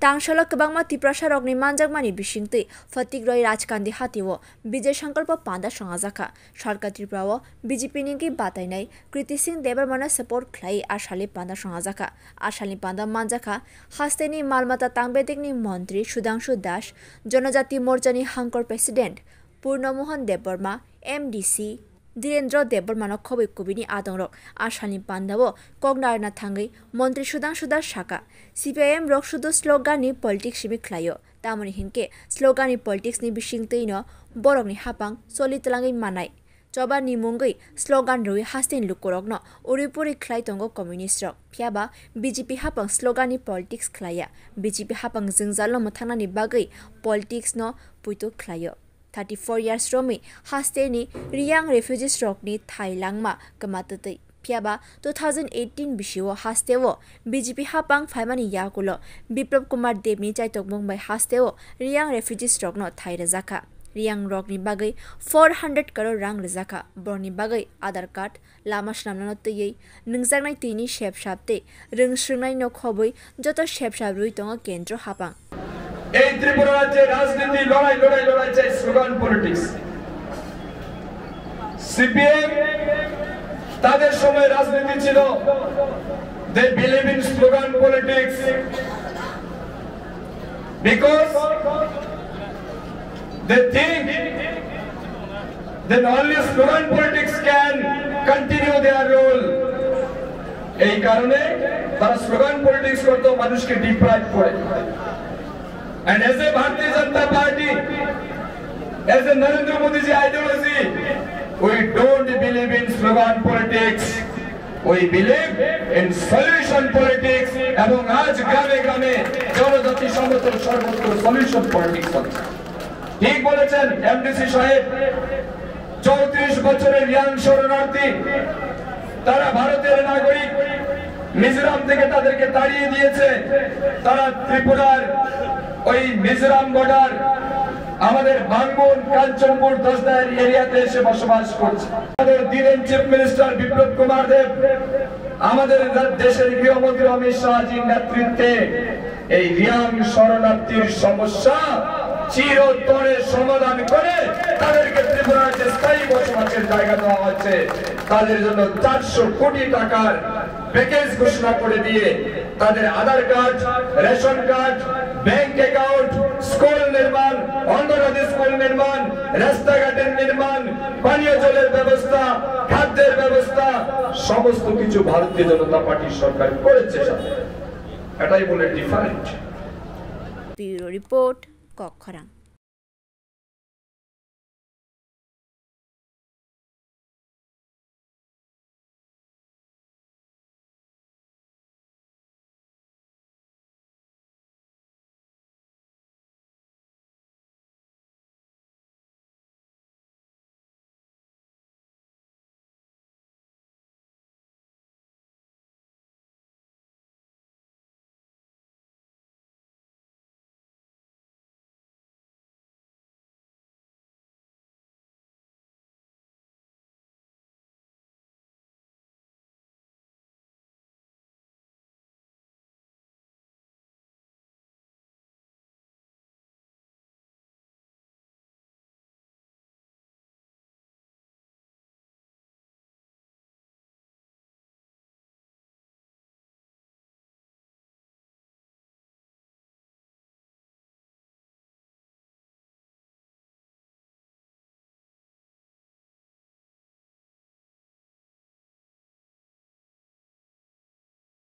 Tangshalo kabangma tiprasha rokni manjakmani bisingtui Fatik Roy Rajkandi hatiwo Bijay Sankalpa Panda songajaka Sarkar Tripurawao BJP ni ki batainai Kriti Singh Debarmana support khlai Ashali Panda songajaka Ashali Panda manjaka hasteni malmata tangbedikni mantri Sudhanshu Das Jonojati Morchani Hankor President Purnomohan Debarma MDC Dhirendra Debarmano khobai kubini adongrok Ashali Pandao Kognarna thangai Mantri Sudhanshu Das Shaka CPIM rok shudu slogan ni politics shimi khlayo tamoni hinke slogan ni politics ni bisingtui no borok ni hapang solitlangai manai choba ni mungai slogan roi hastin lukorok no uripuri khlai tongo communist rok phiaba BJP hapang slogan ni politics khlaya BJP hapang jingjalo mathana ni bagai politics no puito khlayo 34 years romi hasteni Riyang refugees rok ni Thailangma kamatatei phiaba 2018 bishiwo hastewo BJP hapang phaimani yakulo Biplab Kumar Debni chaitokmong bai hastewo Riyang refugees rok no thai rajaka Riyang rok ni bagai 400 crore rang rajaka borni bagai Aadhaar card lama shnamna tei ningjaknai tini shepshapte ringsringnai no khoboi joto shepshap rui tongo kendro hapang এই ত্রিপুরা রাজ্যে রাজনীতি লড়াই চাই slogan politics CPM তাদের সময় রাজনীতি ছিল they believe in slogan politics because they think that only slogan politics can continue their role এই কারণে তারা স্লোগান পলিটিক্স করতে মানুষকে ডিপ্রাইভ করে And as a Bharatiya Janata Party, as a Narendra Modi ji ideology, we don't believe in slogan politics. We believe in solution politics. এবং আজ গ্রামে গ্রামে জনজাতি সমতল সর্বত্র solution politics হচ্ছে। ঠিক বলেছেন এমডিসি সাহেব 34 বছরের ইয়াং শরণার্থী তারা ভারতের নাগরিক মিজোরাম থেকে তাদেরকে তাড়িয়ে দিয়েছে তারা ত্রিপুরার ওই মিজোরাম বর্ডার আমাদের বাঙ্গুন কাঞ্চনপুর দশদার এরিয়াতে এসে বসবাস করছে আমাদের দিনেন চিফ মিনিস্টার বিপ্লব কুমার দেব আমাদের দেশের গৃহমন্ত্রী অমিত শাহজির নেতৃত্বে এই রিয়াং শরণার্থীর সমস্যা চিরতরে সমাধান করে তাদেরকে ত্রিপুরাতে স্থায়ী বসবাসের জায়গা দেওয়া হচ্ছে তাদের জন্য 400 কোটি টাকার প্যাকেজ ঘোষণা করে দিয়ে তাদের Aadhaar card ration card bank account school নির্মাণ অঙ্গনওয়াড়ি স্কুল নির্মাণ রাস্তাঘাটের নির্মাণ পানীয় জলের ব্যবস্থা খাদ্যের ব্যবস্থা সমস্ত কিছু ভারতীয় জনতা পার্টির সরকার করেছে এটাই বলে ডিফারেন্ট ব্যুরো রিপোর্ট কক্ষরাং।